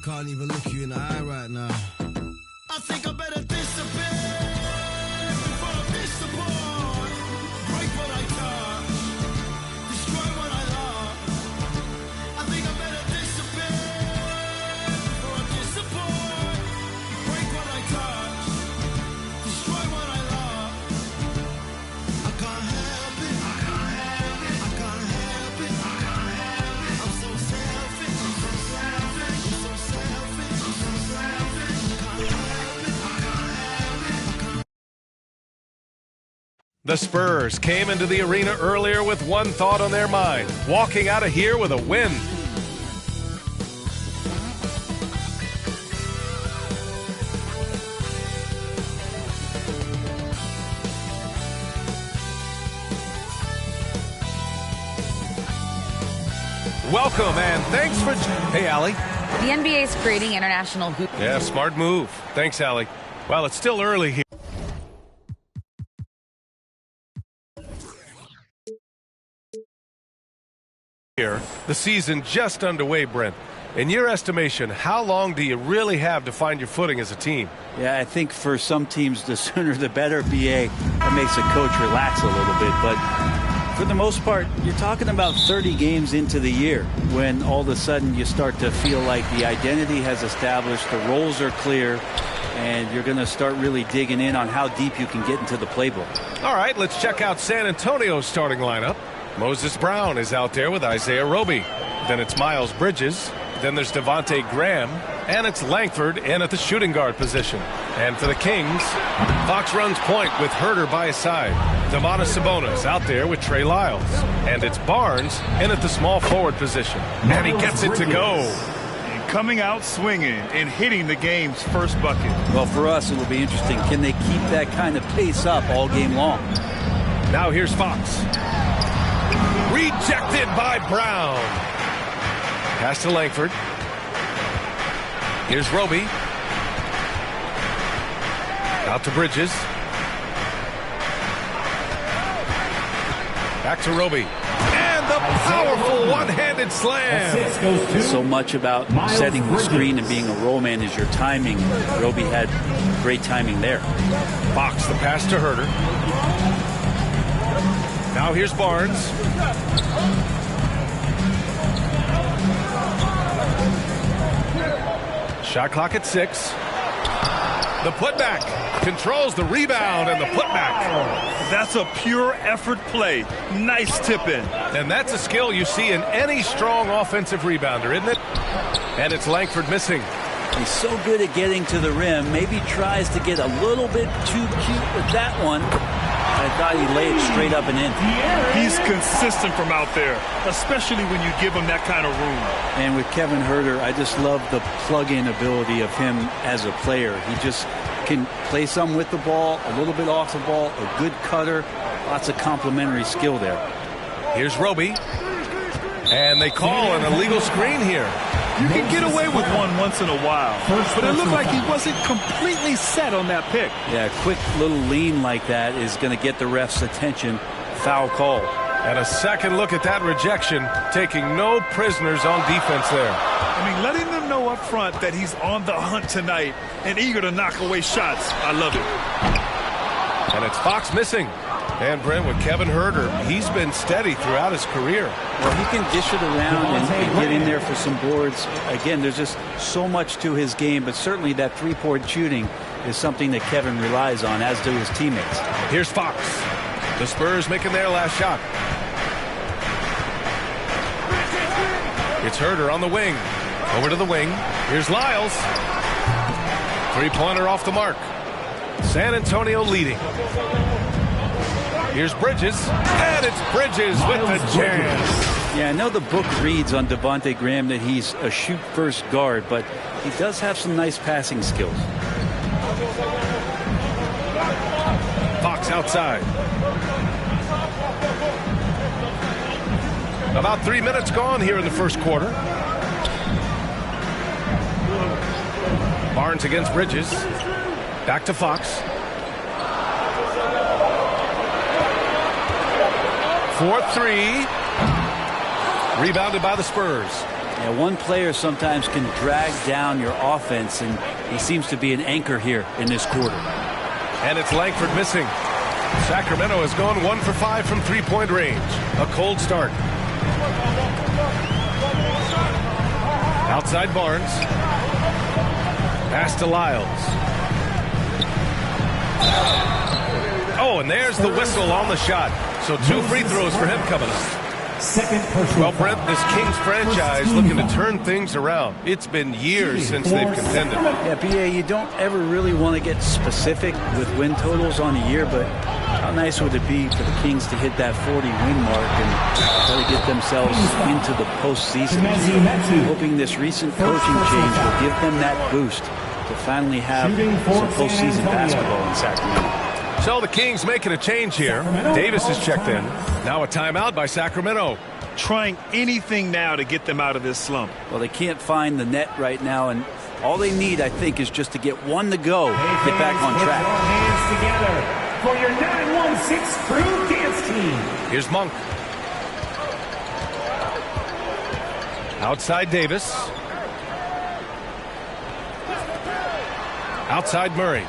can't even look you in the eye right now. I think I better disappear before I disappoint. Break what I touch, destroy what I love. I think I better disappear before I disappoint. Break what I touch, destroy what I love. I can't help it, I can't help it, I can't help it, I can't help it. I'm so selfish, I'm so selfish, I'm so selfish, I'm so selfish. I can't help it, I can't help it. The Spurs came into the arena earlier with one thought on their mind, walking out of here with a win. Welcome and thanks for... Hey, Allie. The NBA is creating international hoop. Yeah, smart move. Thanks, Allie. Well, it's still early here. The season just underway, Brent. In your estimation, how long do you really have to find your footing as a team? Yeah, I think for some teams, the sooner the better, BA. That makes a coach relax a little bit. But for the most part, you're talking about 30 games into the year when all of a sudden you start to feel like the identity has established, the roles are clear, and you're going to start really digging in on how deep you can get into the playbook. All right, let's check out San Antonio's starting lineup. Moses Brown is out there with Isaiah Roby. Then it's Miles Bridges. Then there's Devontae Graham. And it's Langford in at the shooting guard position. And for the Kings, Fox runs point with Herter by his side. Domantas Sabonis out there with Trey Lyles. And it's Barnes in at the small forward position. And he gets it to go. Coming out swinging and hitting the game's first bucket. Well, for us, it'll be interesting. Can they keep that kind of pace up all game long? Now here's Fox. Rejected by Brown. Pass to Langford. Here's Roby. Out to Bridges. Back to Roby. And the powerful one-handed slam. So much about setting the screen and being a roll man is your timing. Roby had great timing there. Fox the pass to Herter. Now here's Barnes. Shot clock at 6. The putback controls the rebound and the putback. That's a pure effort play. Nice tip in. And that's a skill you see in any strong offensive rebounder, isn't it? And it's Langford missing. He's so good at getting to the rim. Maybe tries to get a little bit too cute with that one. I thought he'd lay it straight up and in. He's consistent from out there, especially when you give him that kind of room. And with Kevin Herter, I just love the plug-in ability of him as a player. He just can play some with the ball, a little bit off the ball, a good cutter, lots of complementary skill there. Here's Roby. And they call an illegal screen here. You can get away with one once in a while, but it looked like he wasn't completely set on that pick. Yeah, a quick little lean like that is going to get the ref's attention. Foul call. And a second look at that rejection, taking no prisoners on defense there. I mean, letting them know up front that he's on the hunt tonight and eager to knock away shots. I love it. And it's Fox missing. And Brent, with Kevin Herter, he's been steady throughout his career. Well, he can dish it around and get in there for some boards. Again, there's just so much to his game, but certainly that three-point shooting is something that Kevin relies on, as do his teammates. Here's Fox. The Spurs making their last shot. It's Herter on the wing. Over to the wing. Here's Lyles. Three-pointer off the mark. San Antonio leading. Here's Bridges, and it's Bridges with the jam. Yeah, I know the book reads on Devontae Graham that he's a shoot-first guard, but he does have some nice passing skills. Fox outside. About 3 minutes gone here in the first quarter. Barnes against Bridges. Back to Fox. 4-3. Rebounded by the Spurs. Yeah, one player sometimes can drag down your offense, and he seems to be an anchor here in this quarter. And it's Langford missing. Sacramento has gone 1 for 5 from three-point range. A cold start. Outside Barnes. Pass to Lyles. Oh, and there's the whistle on the shot. So 2 free throws for him coming up. Well, Brent, this Kings franchise looking to turn things around. It's been years since they've contended. Yeah, B.A., you don't ever really want to get specific with win totals on a year, but how nice would it be for the Kings to hit that 40-win mark and try to get themselves into the postseason? Hoping this recent coaching change will give them that boost to finally have some postseason basketball in Sacramento. So the Kings making a change here. Davis is checked in. Now a timeout by Sacramento. Trying anything now to get them out of this slump. Well, they can't find the net right now, and all they need, I think, is just to get one to go to get back on track. Hands together for your 916 Crew Dance Team. Here's Monk. Outside Davis. Outside Murray.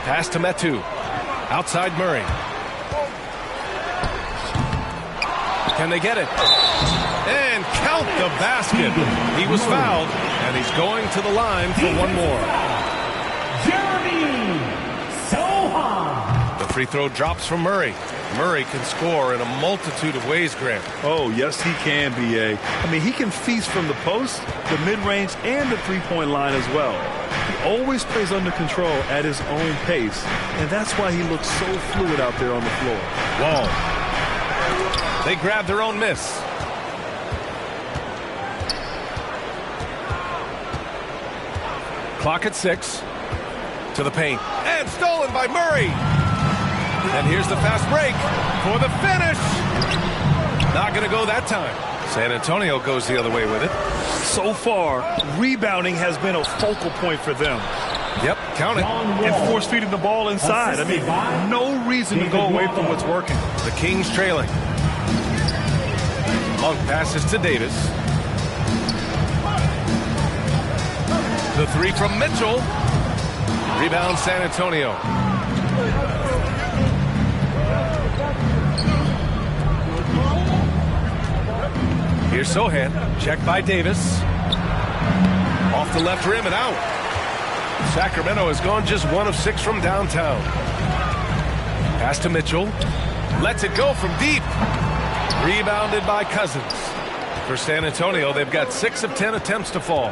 Pass to Metu. Outside Murray. Can they get it? And count the basket. He was fouled, and he's going to the line for one more. Jeremy Sochan. The free throw drops from Murray. Murray can score in a multitude of ways, Grant. Oh, yes, he can, B.A. I mean, he can feast from the post, the mid-range, and the three-point line as well. He always plays under control at his own pace, and that's why he looks so fluid out there on the floor. Wall. They grab their own miss. Clock at 6. To the paint. And stolen by Murray. And here's the fast break for the finish. Not going to go that time. San Antonio goes the other way with it. So far, rebounding has been a focal point for them. Yep, count it. And force feeding the ball inside. I mean, no reason to go away from what's working. The Kings trailing. Monk passes to Davis. The three from Mitchell. Rebound San Antonio. Here's Sochan. Checked by Davis. Off the left rim and out. Sacramento has gone just 1 of 6 from downtown. Pass to Mitchell. Lets it go from deep. Rebounded by Cousins. For San Antonio, they've got 6 of 10 attempts to fall.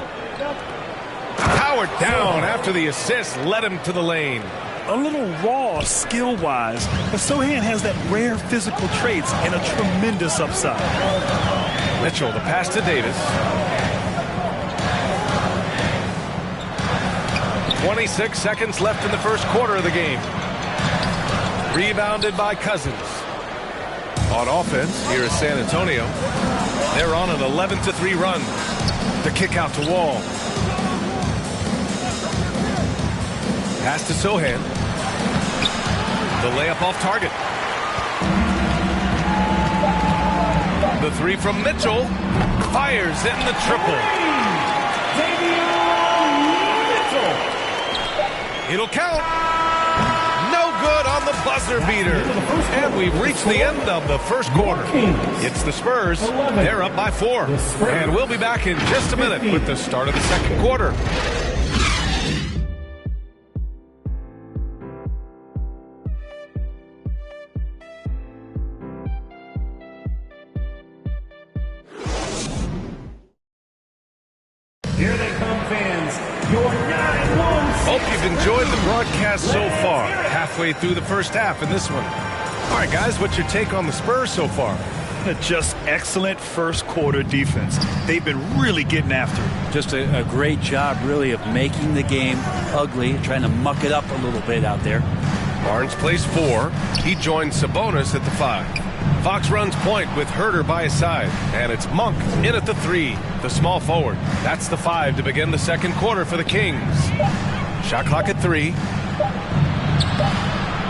Powered down after the assist led him to the lane. A little raw skill-wise, but Sochan has that rare physical traits and a tremendous upside. Mitchell, the pass to Davis. 26 seconds left in the first quarter of the game. Rebounded by Cousins. On offense, here is San Antonio. They're on an 11-3 run. The kick out to Wall. Pass to Sochan. The layup off target. The three from Mitchell. Fires in the triple. It'll count. No good on the buzzer beater. And we've reached the end of the first quarter. It's the Spurs. They're up by 4. And we'll be back in just a minute with the start of the second quarter. Here they come, fans. Your 916. Hope you've enjoyed the broadcast so far. Halfway through the first half in this one. All right, guys, what's your take on the Spurs so far? Just excellent first quarter defense. They've been really getting after it. Just a great job, really, of making the game ugly, trying to muck it up a little bit out there. Barnes plays 4. He joins Sabonis at the 5. Fox runs point with Herter by his side. And it's Monk in at the 3, the small forward. That's the 5 to begin the second quarter for the Kings. Shot clock at 3.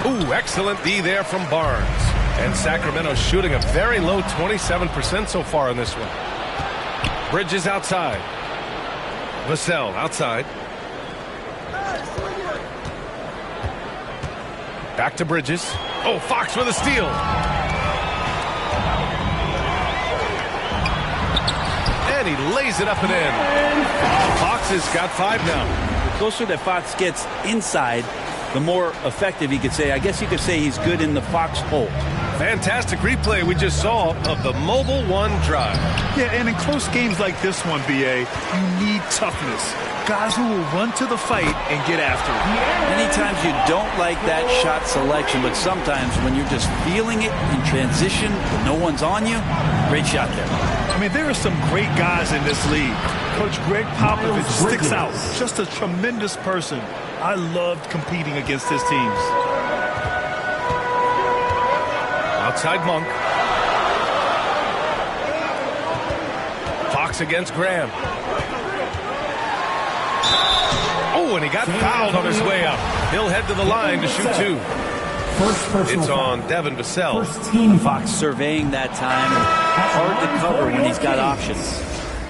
Ooh, excellent D there from Barnes. And Sacramento shooting a very low 27% so far in this one. Bridges outside. Vassell outside. Back to Bridges. Oh, Fox with a steal. And he lays it up and in. Fox has got 5 now. The closer that Fox gets inside, the more effective he could say. I guess you could say he's good in the Fox hole. Fantastic replay we just saw of the Mobile One drive. Yeah, and in close games like this one, BA, you need toughness. Guys who will run to the fight and get after it. Many times you don't like that shot selection, but sometimes when you're just feeling it in transition, when no one's on you, great shot there. I mean, there are some great guys in this league. Coach Greg Popovich sticks out. Just a tremendous person. I loved competing against his teams. Outside Monk. Fox against Graham. Oh, and he got fouled on his way up. He'll head to the line to shoot 2. It's on Devin Vassell. Fox surveying that time. Hard to cover when he's got options.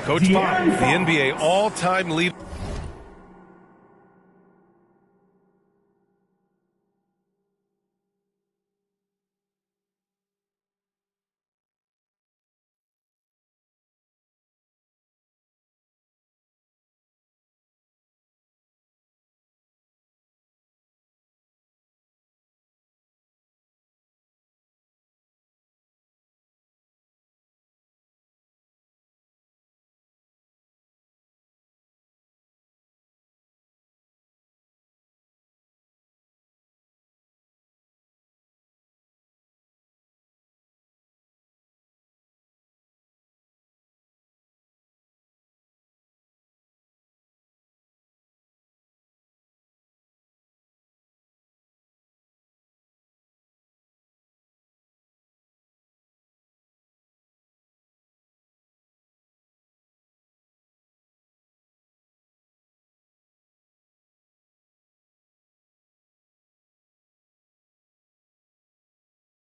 Coach Pop, the NBA all-time leader.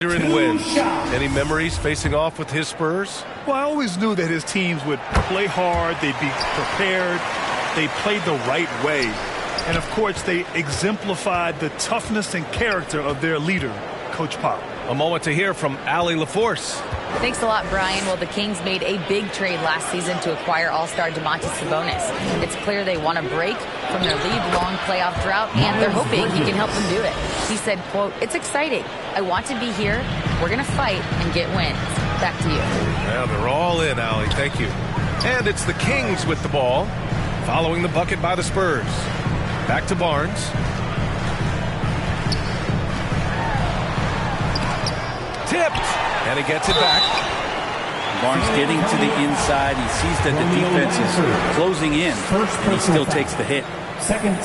In wins. Any memories facing off with his Spurs? Well, I always knew that his teams would play hard, they'd be prepared, they played the right way. And of course, they exemplified the toughness and character of their leader, Coach Pop. A moment to hear from Allie LaForce. Thanks a lot, Brian. Well, the Kings made a big trade last season to acquire all-star Domantas Sabonis. It's clear they want to break from their league-long playoff drought, and they're hoping he can help them do it. He said, quote, "It's exciting. I want to be here. We're going to fight and get wins." Back to you. Yeah, they're all in, Allie. Thank you. And it's the Kings with the ball, following the bucket by the Spurs. Back to Barnes. Tipped, and he gets it back. Barnes getting to the inside. He sees that the defense is closing in, and he still takes the hit.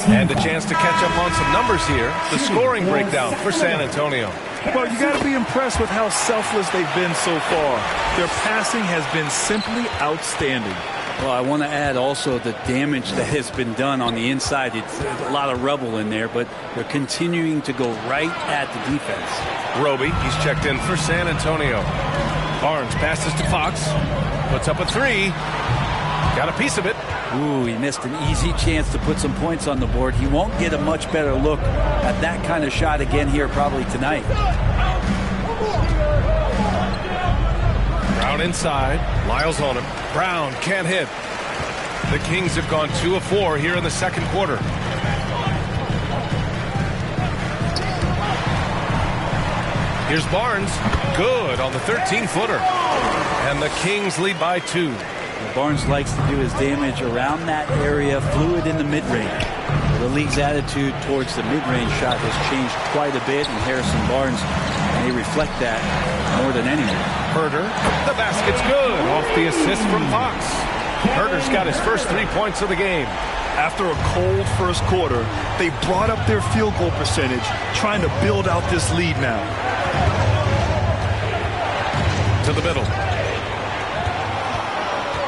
And a chance to catch up on some numbers here. The scoring breakdown for San Antonio. Well, you got to be impressed with how selfless they've been so far. Their passing has been simply outstanding. Well, I want to add also the damage that has been done on the inside. It's a lot of rubble in there, but they're continuing to go right at the defense. Roby, he's checked in for San Antonio. Barnes passes to Fox. Puts up a 3. Got a piece of it. Ooh, he missed an easy chance to put some points on the board. He won't get a much better look at that kind of shot again here probably tonight. Brown inside. Lyles on him. Brown can't hit. The Kings have gone 2 of 4 here in the second quarter. Here's Barnes. Good on the 13-footer. And the Kings lead by 2. Barnes likes to do his damage around that area, fluid in the mid-range. The league's attitude towards the mid-range shot has changed quite a bit, and Harrison Barnes may reflect that more than anyone. Herter, the basket's good off the assist from Fox. Herter's got his first 3 points of the game. After a cold first quarter, they brought up their field goal percentage, trying to build out this lead now. To the middle.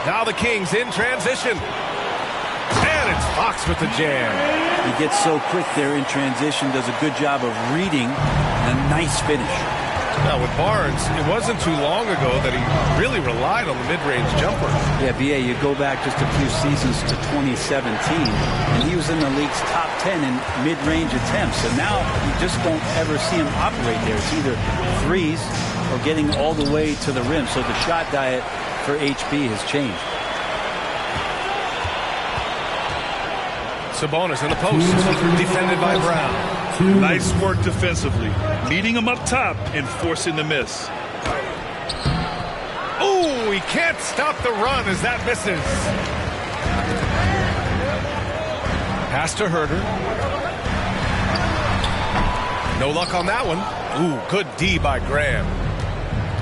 Now the Kings in transition. And it's Fox with the jam. He gets so quick there in transition, does a good job of reading, and a nice finish. Now with Barnes, it wasn't too long ago that he really relied on the mid-range jumper. Yeah, BA, you go back just a few seasons to 2017, and he was in the league's top 10 in mid-range attempts. And now you just don't ever see him operate there. It's either threes or getting all the way to the rim. So the shot diet for HB has changed. Sabonis in the post, defended by Brown. Nice work defensively, meeting him up top and forcing the miss. Oh, he can't stop the run as that misses. Pass to Herter. No luck on that one. Ooh, good D by Graham.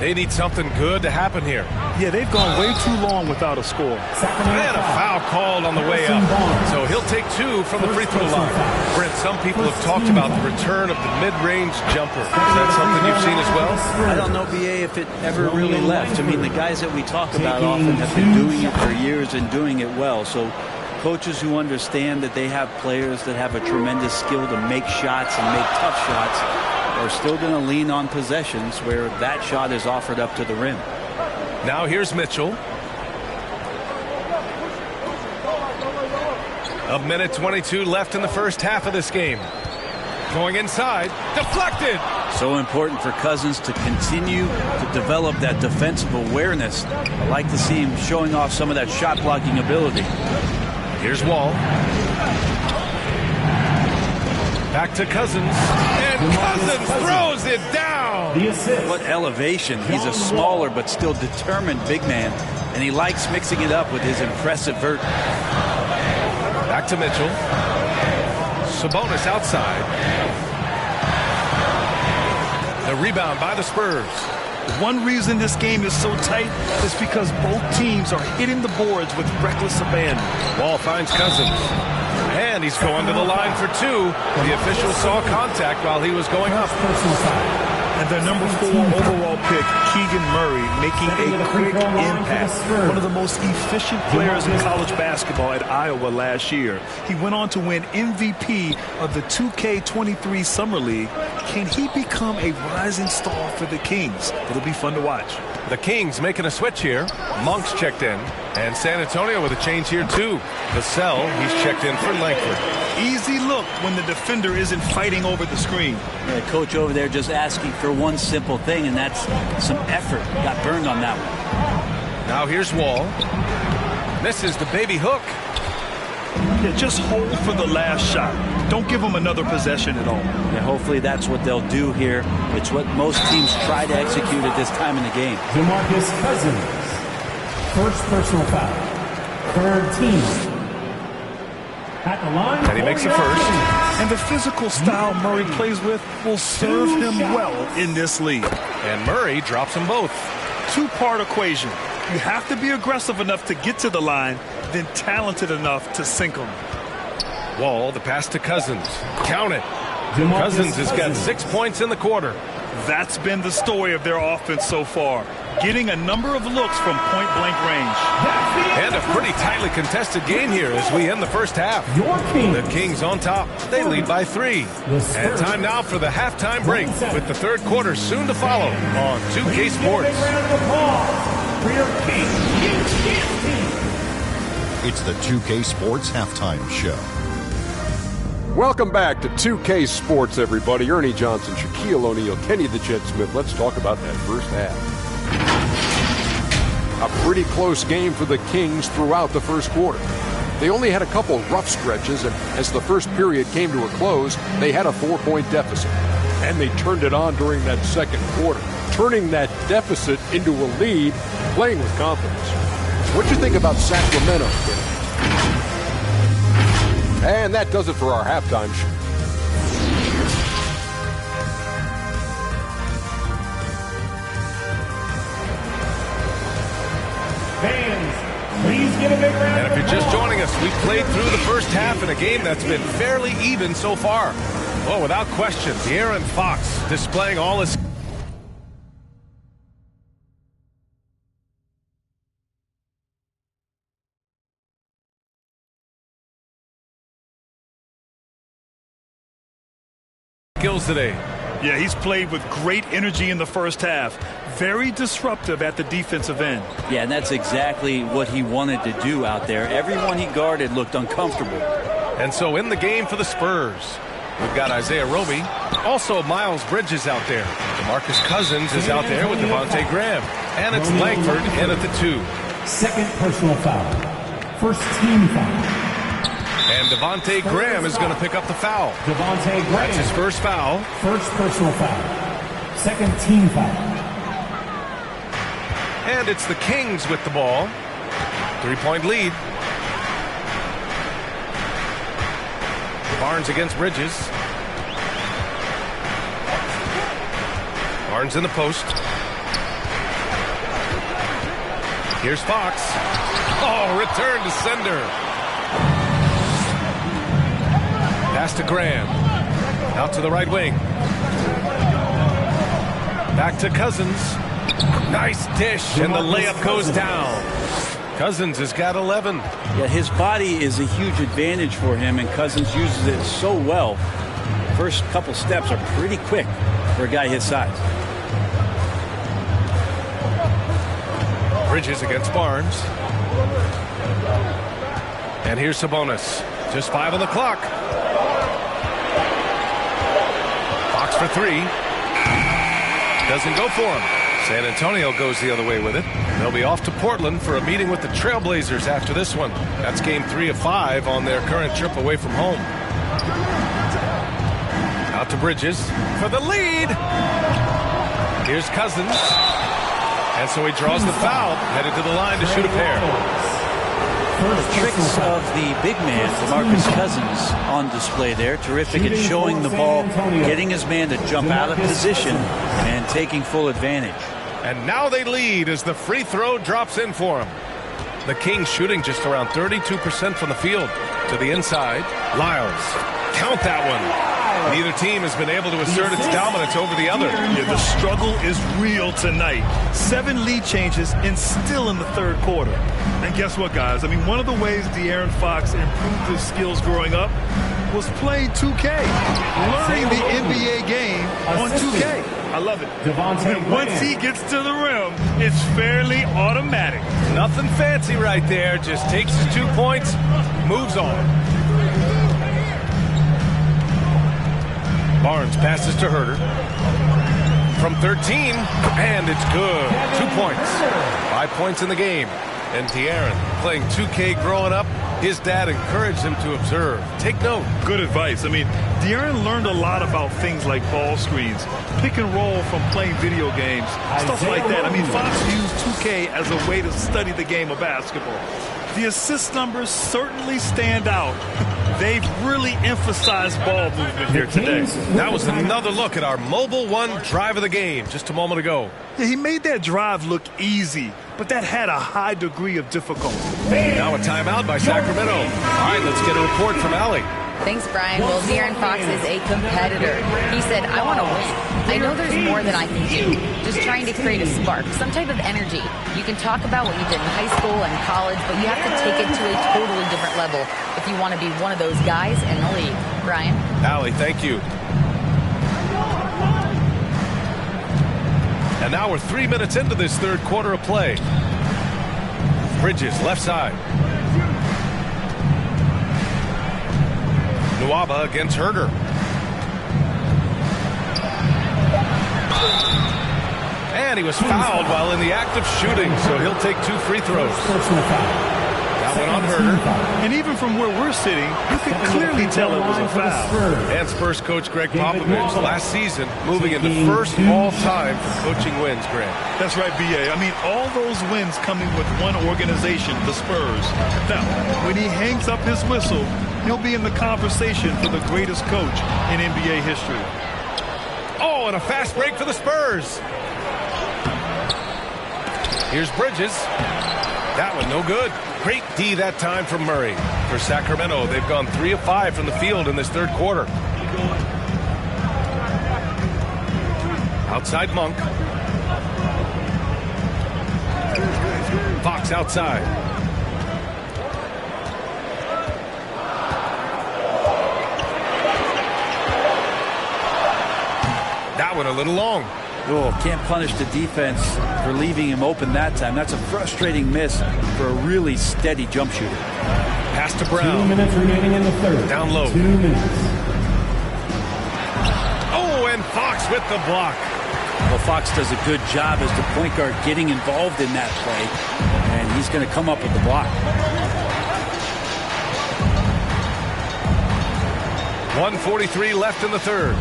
They need something good to happen here. Yeah, they've gone way too long without a score. And a foul called on the way up. So he'll take 2 from the free throw line. Brent, some people have talked about the return of the mid-range jumper. Is that something you've seen as well? I don't know, BA, if it ever really left. I mean, the guys that we talk about often have been doing it for years and doing it well. So coaches who understand that they have players that have a tremendous skill to make shots and make tough shots are still going to lean on possessions where that shot is offered up to the rim. Now here's Mitchell. A minute 22 left in the first half of this game. Going inside, deflected. So important for Cousins to continue to develop that defensive awareness. I like to see him showing off some of that shot blocking ability. Here's Wall. Back to Cousins. And Cousins throws it down. What elevation. He's a smaller but still determined big man. And he likes mixing it up with his impressive vert. Back to Mitchell. Sabonis outside. The rebound by the Spurs. One reason this game is so tight is because both teams are hitting the boards with reckless abandon. Wall finds Cousins. And he's going to the line for 2. The official saw contact while he was going up. And their number 4 overall pick, Keegan Murray, making a quick impact. One of the most efficient players in college basketball at Iowa last year. He went on to win MVP of the 2K23 Summer League. Can he become a rising star for the Kings? It'll be fun to watch. The Kings making a switch here. Monk's checked in. And San Antonio with a change here too. Vassell, he's checked in for Langford. Easy look when the defender isn't fighting over the screen. The coach over there just asking for one simple thing, and that's some effort. Got burned on that one. Now here's Wall. Misses the baby hook. Yeah, just hold for the last shot. Don't give them another possession at all. Yeah, hopefully that's what they'll do here. It's what most teams try to execute at this time in the game. DeMarcus Cousins. First personal foul. Third team. At the line. And he makes the first. And the physical style Murray plays with will serve him well in this league. And Murray drops them both. Two-part equation. You have to be aggressive enough to get to the line, then talented enough to sink them. Wall, the pass to Cousins. Count it. Cousins has got 6 points in the quarter. That's been the story of their offense so far. Getting a number of looks from point-blank range. And a pretty tightly contested game here as we end the first half. The Kings on top. They lead by 3. And time now for the halftime break with the third quarter soon to follow on 2K Sports. It's the 2K Sports Halftime Show. Welcome back to 2K Sports, everybody. Ernie Johnson, Shaquille O'Neal, Kenny the Jet Smith. Let's talk about that first half. A pretty close game for the Kings throughout the first quarter. They only had a couple rough stretches, and as the first period came to a close, they had a 4-point deficit. And they turned it on during that second quarter, turning that deficit into a lead, playing with confidence. What'd you think about Sacramento, Kenny? And that does it for our halftime show. Fans, please give a big round And if you're just joining us, we've played through the first half in a game that's been fairly even so far. Well, without question, De'Aaron Fox displaying all his skills today. Yeah, he's played with great energy in the first half. Very disruptive at the defensive end. Yeah, and that's exactly what he wanted to do out there. Everyone he guarded looked uncomfortable. And so in the game for the Spurs, we've got Isaiah Roby. Also Miles Bridges out there. DeMarcus Cousins is out there with Devontae Graham. And it's Langford in at the 2. Second personal foul. First team foul. And Devontae Graham is going to pick up the foul. Devontae Graham. That's his first foul. First personal foul. Second team foul. And it's the Kings with the ball. 3-point lead. Barnes against Bridges. Barnes in the post. Here's Fox. Oh, return to sender. Pass to Graham. Out to the right wing. Back to Cousins. Nice dish, and the layup goes down. Cousins has got 11. Yeah, his body is a huge advantage for him, and Cousins uses it so well. First couple steps are pretty quick for a guy his size. Bridges against Barnes. And here's Sabonis. Just 5 on the clock. Fox for 3. Doesn't go for him. San Antonio goes the other way with it. They'll be off to Portland for a meeting with the Trailblazers after this one. That's game 3 of 5 on their current trip away from home. Out to Bridges for the lead. Here's Cousins. And so he draws the foul, headed to the line to shoot a pair. The tricks of the big man, DeMarcus Cousins, on display there. Terrific at showing the ball, getting his man to jump out of position, and taking full advantage. And now they lead as the free throw drops in for him. The Kings shooting just around 32% from the field. To the inside, Lyles. Count that one. Neither team has been able to assert its dominance over the other. Yeah, the struggle is real tonight. 7 lead changes and still in the third quarter. And guess what, guys? I mean, one of the ways De'Aaron Fox improved his skills growing up was playing 2K. Learning the NBA game on 2K. I love it. And once he gets to the rim, it's fairly automatic. Nothing fancy right there. Just takes his 2 points, moves on. Barnes passes to Herter. From 13, and it's good. 2 points. 5 points in the game. And De'Aaron, playing 2K growing up, his dad encouraged him to observe. Take note. Good advice. I mean, De'Aaron learned a lot about things like ball screens, pick and roll from playing video games, stuff like that. I mean, Fox used 2K as a way to study the game of basketball. The assist numbers certainly stand out. They've really emphasized ball movement here today. That was another look at our Mobile One drive of the game just a moment ago. Yeah, he made that drive look easy, but that had a high degree of difficulty. Now a timeout by Sacramento. All right, let's get a report from Allie. Thanks, Brian. Well, De'Aaron Fox is a competitor. He said, I want to win. I know there's more that I can do. Just trying to create a spark, some type of energy. You can talk about what you did in high school and college, but you have to take it to a totally different level if you want to be one of those guys in the league. Brian? Allie, thank you. And now we're 3 minutes into this third quarter of play. Bridges, left side. Nwaba against Herter. And he was fouled while in the act of shooting, so he'll take 2 free throws. That went on Herter. And even from where we're sitting, you can clearly tell it was a foul. And Spurs coach Greg Popovich last season moving into first all-time for coaching wins, Greg. That's right, B.A. I mean, all those wins coming with one organization, the Spurs. Now, when he hangs up his whistle, he'll be in the conversation for the greatest coach in NBA history. Oh, and a fast break for the Spurs. Here's Bridges. That one no good. Great D that time from Murray. For Sacramento, they've gone 3 of 5 from the field in this third quarter. Outside Monk. Fox outside. little long. Oh, can't punish the defense for leaving him open that time. That's a frustrating miss for a really steady jump shooter. Pass to Brown. 2 minutes remaining in the third. Down low. 2 minutes. Oh, and Fox with the block. Well, Fox does a good job as the point guard getting involved in that play, and he's going to come up with the block. 1:43 left in the third.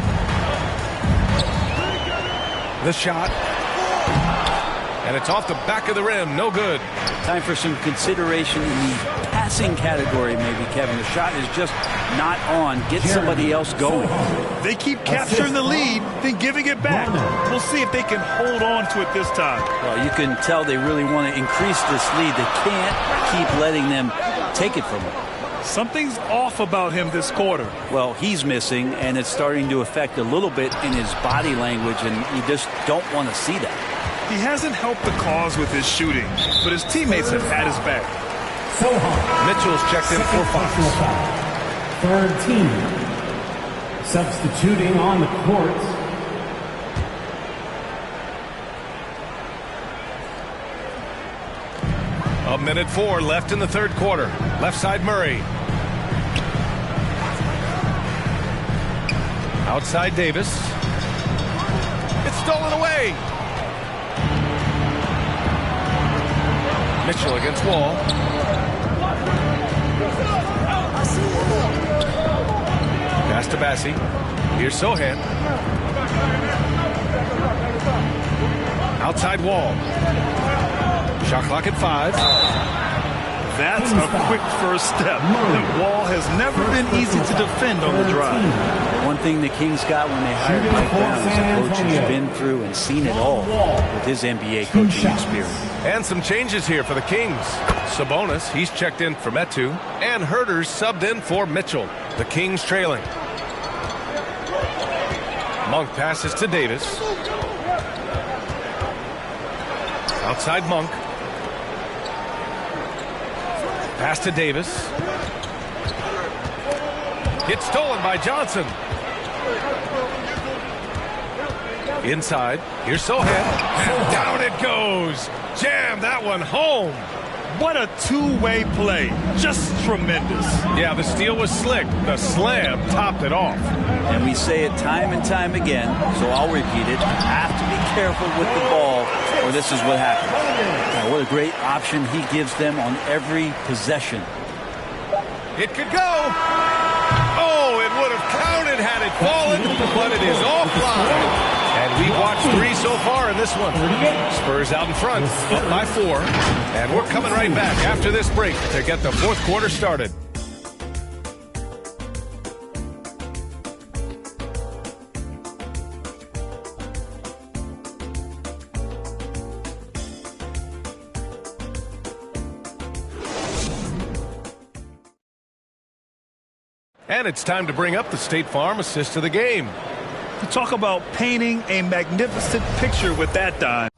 The shot. And it's off the back of the rim. No good. Time for some consideration in the passing category, maybe, Kevin. The shot is just not on. Get somebody else going. They keep capturing the lead, then giving it back. We'll see if they can hold on to it this time. Well, you can tell they really want to increase this lead. They can't keep letting them take it from them. Something's off about him this quarter. Well, he's missing, and it's starting to affect a little bit in his body language, and you just don't want to see that. He hasn't helped the cause with his shooting, but his teammates have had his back. Mitchell's checked in for Fox. Third team. Substituting on the court. A minute 4 left in the third quarter. Left side Murray. Outside Davis. It's stolen away. Mitchell against Wall. Pass to Bassi. Here's Sohan. Outside Wall. Shot clock at 5. That's a quick first step. The Wall has never been easy to defend on the drive. One thing the Kings got when they hired Mike Brown is a coach who's been through and seen it all with his NBA coaching experience. And some changes here for the Kings. Sabonis, he's checked in for Metu. And Herter's subbed in for Mitchell. The Kings trailing. Monk passes to Davis. Outside Monk. Pass to Davis. Gets stolen by Johnson. Inside. Here's Sohan. And down it goes. Jam that one home. What a two-way play. Just tremendous. Yeah, the steal was slick. The slam topped it off. And we say it time and time again, so I'll repeat it. You have to be careful with the ball, or this is what happens. Now, what a great option he gives them on every possession. It could go. Oh, it would have counted had it fallen, but it is offline. And we've watched 3 so far in this one. Spurs out in front, up by 4. And we're coming right back after this break to get the fourth quarter started. And it's time to bring up the State Farm assist of the game. To talk about painting a magnificent picture with that dime.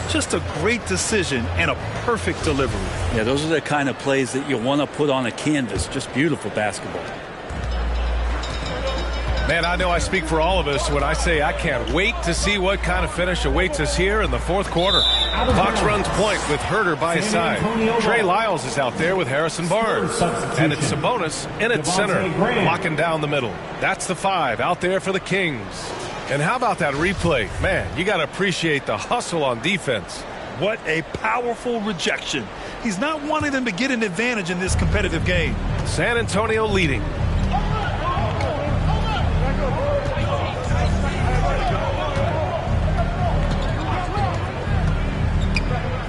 Just a great decision and a perfect delivery. Yeah, those are the kind of plays that you want to put on a canvas. Just beautiful basketball. Man, I know I speak for all of us when I say I can't wait to see what kind of finish awaits us here in the fourth quarter. Fox runs point with Herter by his side. Trey Lyles is out there with Harrison Barnes. And it's Sabonis in its center, locking down the middle. That's the 5 out there for the Kings. And how about that replay? Man, you got to appreciate the hustle on defense. What a powerful rejection. He's not wanting them to get an advantage in this competitive game. San Antonio leading.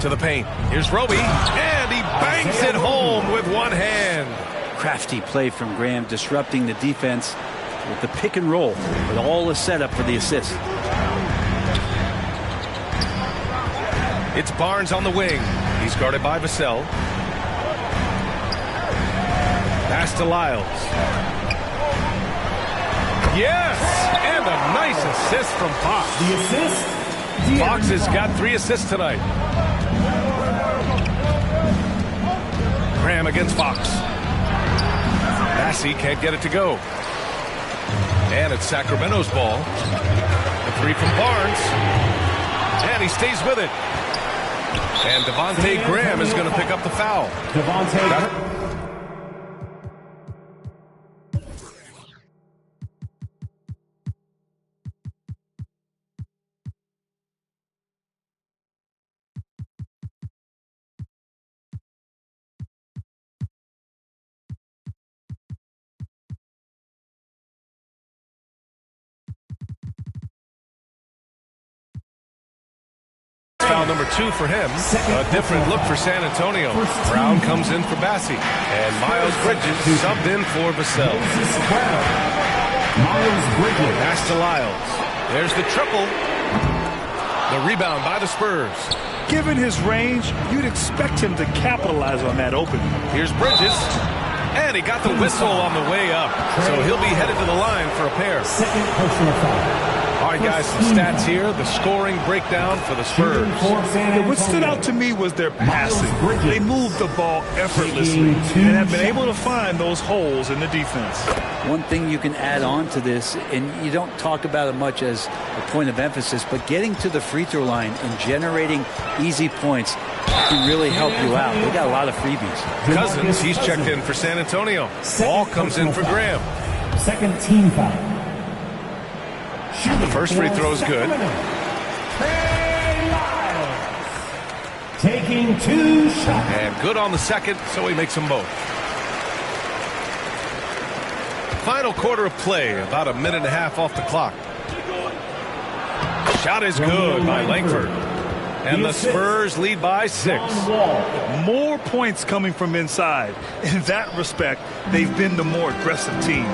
to the paint. Here's Roby, and he bangs it home with one hand. Crafty play from Graham, disrupting the defense with the pick and roll, with all the setup for the assist. It's Barnes on the wing. He's guarded by Vassell. Pass to Lyles. Yes! And a nice assist from Fox. The assist. Fox has got 3 assists tonight. Graham against Fox. Massey can't get it to go. And it's Sacramento's ball. The 3 from Barnes. And he stays with it. And Devontae Graham is going to pick up the foul. Foul number 2 for him. A different look for San Antonio. Brown comes in for Bassey. And Miles Bridges subbed in for Vassell. Pass to Lyles. There's the triple. The rebound by the Spurs. Given his range, you'd expect him to capitalize on that opening. Here's Bridges. And he got the whistle on the way up. So he'll be headed to the line for a pair. Second personal foul. All right, guys, some stats here. The scoring breakdown for the Spurs. What stood out to me was their passing. They moved the ball effortlessly and have been able to find those holes in the defense. One thing you can add on to this, and you don't talk about it much as a point of emphasis, but getting to the free throw line and generating easy points can really help you out. They got a lot of freebies. Cousins, he's checked in for San Antonio. Ball comes in for Graham. Second team foul. The first free throw is good. Taking 2 shots. And good on the second, so he makes them both. Final quarter of play, about a minute and a half off the clock. Shot is good by Langford. And the Spurs lead by 6. More points coming from inside. In that respect, they've been the more aggressive team.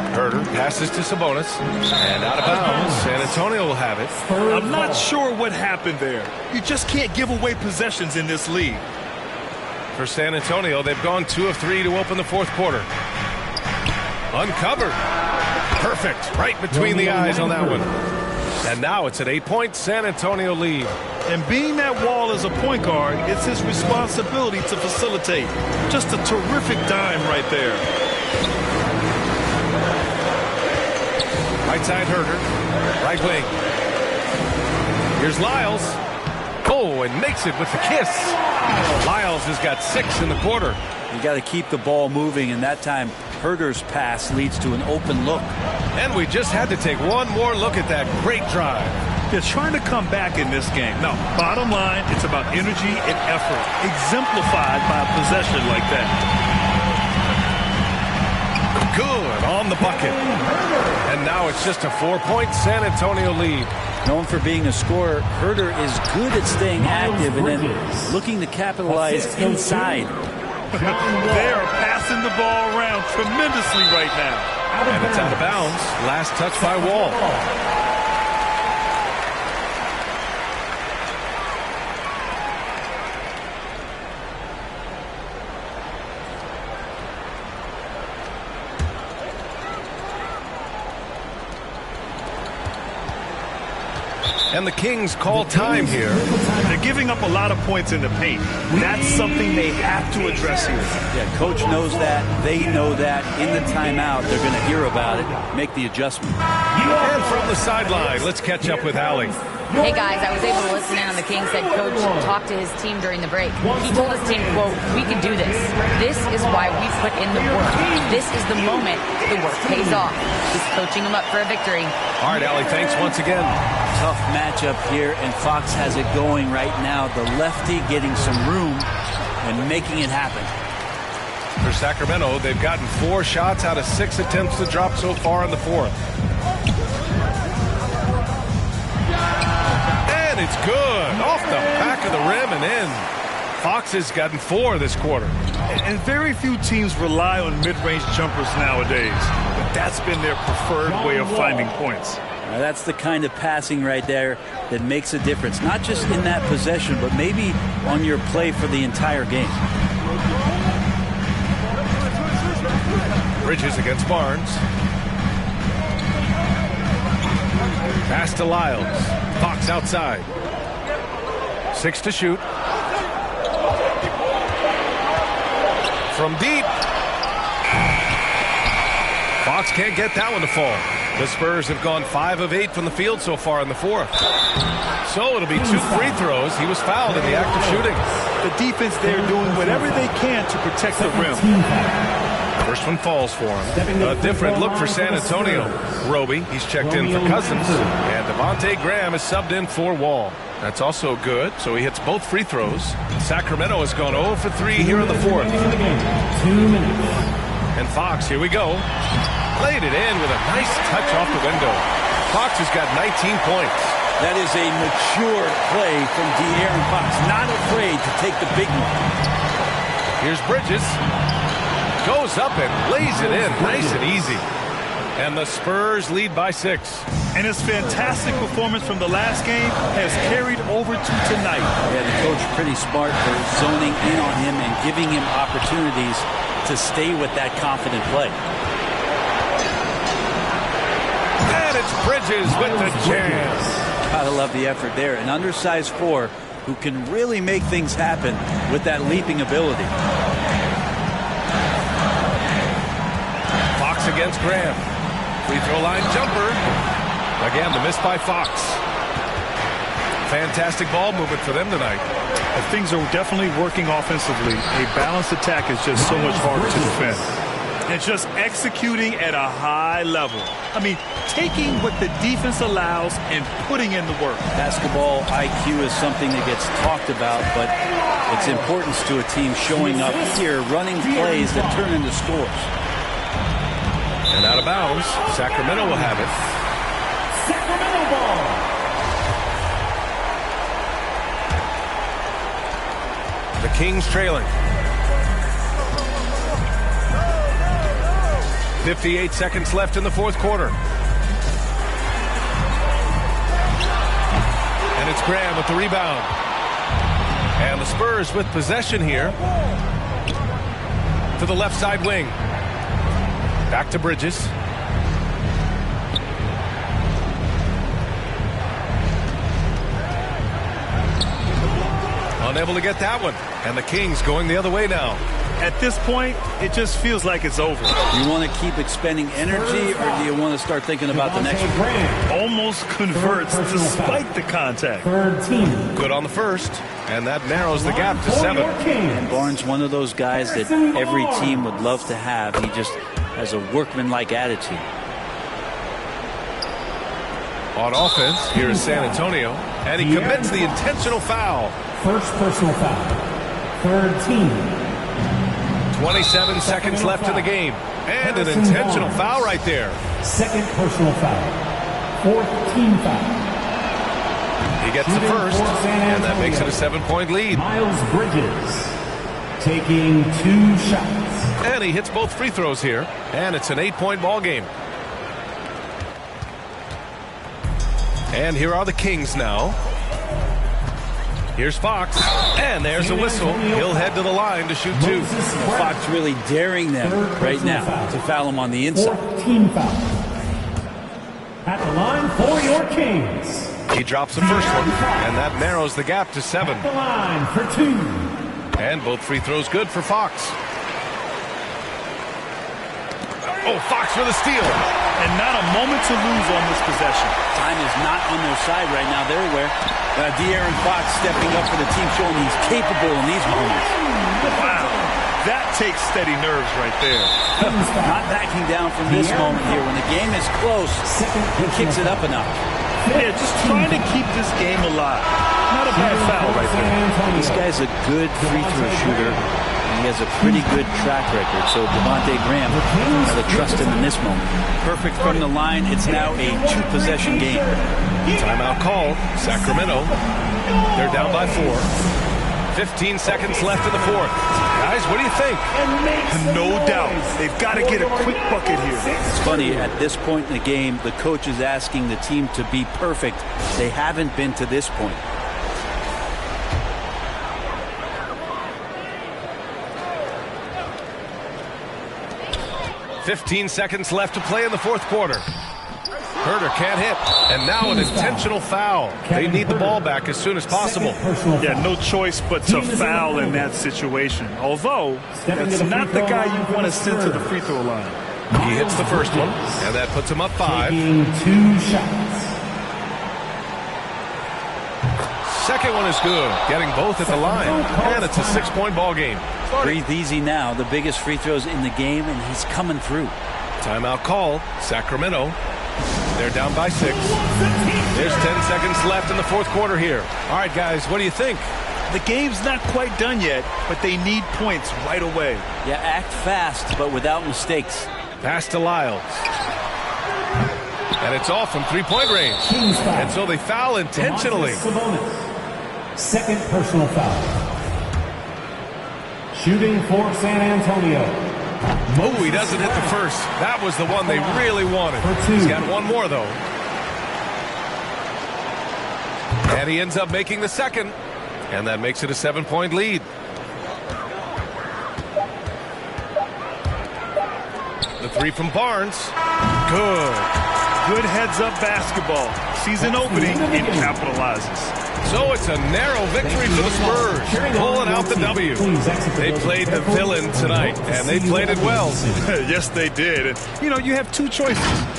Herter passes to Sabonis, and out of bounds. San Antonio will have it. I'm not sure what happened there. You just can't give away possessions in this league. For San Antonio, they've gone 2 of 3 to open the 4th quarter. Uncovered. Perfect. Right between the eyes on that one. And now it's an 8-point San Antonio lead. And being that Wall is a point guard, it's his responsibility to facilitate. Just a terrific dime right there. Right side Herter. Right wing. Here's Lyles. Oh, and makes it with the kiss. Lyles has got 6 in the quarter. You got to keep the ball moving, and that time Herter's pass leads to an open look. And we just had to take one more look at that great drive. They're trying to come back in this game. Now, bottom line, it's about energy and effort, exemplified by a possession like that. Good on the bucket. And now it's just a 4-point San Antonio lead. Known for being a scorer, Herter is good at staying active and then looking to capitalize inside. They are passing the ball around tremendously right now. And it's out of bounds. Last touch by Wall. And the Kings call time here. They're giving up a lot of points in the paint. That's something they have to address here. Yeah, coach knows that. They know that. In the timeout, they're going to hear about it, make the adjustment. And from the sideline, let's catch up with Allie. Hey guys, I was able to listen in on the Kings head coach talk to his team during the break. He told his team, quote, "We can do this. This is why we put in the work. This is the moment the work pays off." He's coaching them up for a victory. All right, Allie, thanks once again. Tough matchup here, and Fox has it going right now. The lefty getting some room and making it happen. For Sacramento, they've gotten 4 shots out of 6 attempts to drop so far in the 4th. And it's good. Off the back of the rim and in. Fox has gotten 4 this quarter. And very few teams rely on mid-range jumpers nowadays. But that's been their preferred way of finding points. Now that's the kind of passing right there that makes a difference. Not just in that possession, but maybe on your play for the entire game. Bridges against Barnes. Pass to Lyles. Fox outside. 6 to shoot. From deep. Fox can't get that one to fall. The Spurs have gone 5 of 8 from the field so far in the fourth. So it'll be 2 free throws. He was fouled in the act of shooting. The defense there doing whatever they can to protect the rim. First one falls for him. A different look for San Antonio. Roby, he's checked in for Cousins. And Devontae Graham is subbed in for Wall. That's also good, so he hits both free throws. Sacramento has gone 0 for 3 here in the fourth. 2 minutes. And Fox, here we go. Laid it in with a nice touch off the window. Fox has got 19 points. That is a mature play from De'Aaron Fox. Not afraid to take the big one. Here's Bridges. Goes up and lays it in nice and easy. And the Spurs lead by 6. And his fantastic performance from the last game has carried over to tonight. Yeah, the coach pretty smart for zoning in on him and giving him opportunities to stay with that confident play. And it's Bridges with the jam. Gotta love the effort there. An undersized 4 who can really make things happen with that leaping ability. Fox against Graham. Free throw line jumper. Again, the miss by Fox. Fantastic ball movement for them tonight. And things are definitely working offensively. A balanced attack is just so much harder to defend. And just executing at a high level. I mean, taking what the defense allows and putting in the work. Basketball IQ is something that gets talked about, but its importance to a team showing up here, running plays that turn into scores. And out of bounds, Sacramento will have it. Sacramento ball. The Kings trailing. 58 seconds left in the fourth quarter. And it's Graham with the rebound. And the Spurs with possession here. To the left side wing. Back to Bridges. Unable to get that one. And the Kings going the other way now. At this point, it just feels like it's over. You want to keep expending energy, or do you want to start thinking about the next one? Almost converts despite the contact. Third team. Good on the first. And that narrows the gap to 7. And Barnes, one of those guys that every team would love to have. He just has a workmanlike attitude. On offense, here is San Antonio. And he commits the intentional foul. First personal foul. Third team. 27 seconds left in the game. And an intentional foul right there. Second personal foul. Fourth team foul. He gets the first, and that makes it a 7-point lead. Miles Bridges taking 2 shots. And he hits both free throws here. And it's an 8-point ball game. And here are the Kings now. Here's Fox, and there's a whistle. He'll head to the line to shoot 2. Fox really daring them right now to foul him on the inside. Fourth team foul. At the line for your Kings. He drops the first one, and that narrows the gap to 7. At the line for 2. And both free throws good for Fox. Oh, Fox with a steal. And not a moment to lose on this possession. Time is not on their side right now. They're aware. De'Aaron Fox stepping up for the team, showing he's capable in these moments. Wow. That takes steady nerves right there. Not backing down from this moment here. When the game is close, he kicks it up a notch. Yeah, just trying to keep this game alive. Not a bad foul right there. This guy's a good free throw shooter. He has a pretty good track record, so Devontae Graham got to trust him in this moment. Perfect from the line. It's now a 2-possession game. Timeout called. Sacramento. They're down by 4. 15 seconds left in the fourth. Guys, what do you think? No doubt. They've got to get a quick bucket here. It's funny, at this point in the game, the coach is asking the team to be perfect. They haven't been to this point. "15 seconds left to play in the fourth quarter. Herter can't hit, and now an intentional foul. They need the ball back as soon as possible. Yeah, no choice but to foul in that situation. Although, that's not the guy you want to send to the free throw line. He hits the first one, and that puts him up 5. Taking 2 shots. Second one is good, getting both at the line, and it's a 6-point ball game. Breathe easy now. The biggest free throws in the game, and he's coming through. Timeout called. Sacramento. They're down by 6. There's 10 seconds left in the fourth quarter here. All right, guys, what do you think? The game's not quite done yet, but they need points right away. Yeah, act fast, but without mistakes. Pass to Lyles. And it's off from 3-point range. And so they foul intentionally. Second personal foul. Shooting for San Antonio. Oh, he doesn't hit the first. That was the one they really wanted. He's got one more, though. And he ends up making the second. And that makes it a 7-point lead. The 3 from Barnes. Good. Good heads-up basketball. Sees an opening and capitalizes. So it's a narrow victory for the Spurs, pulling out the W. They played the villain tonight, and they played it well. Yes, they did. You know, you have 2 choices.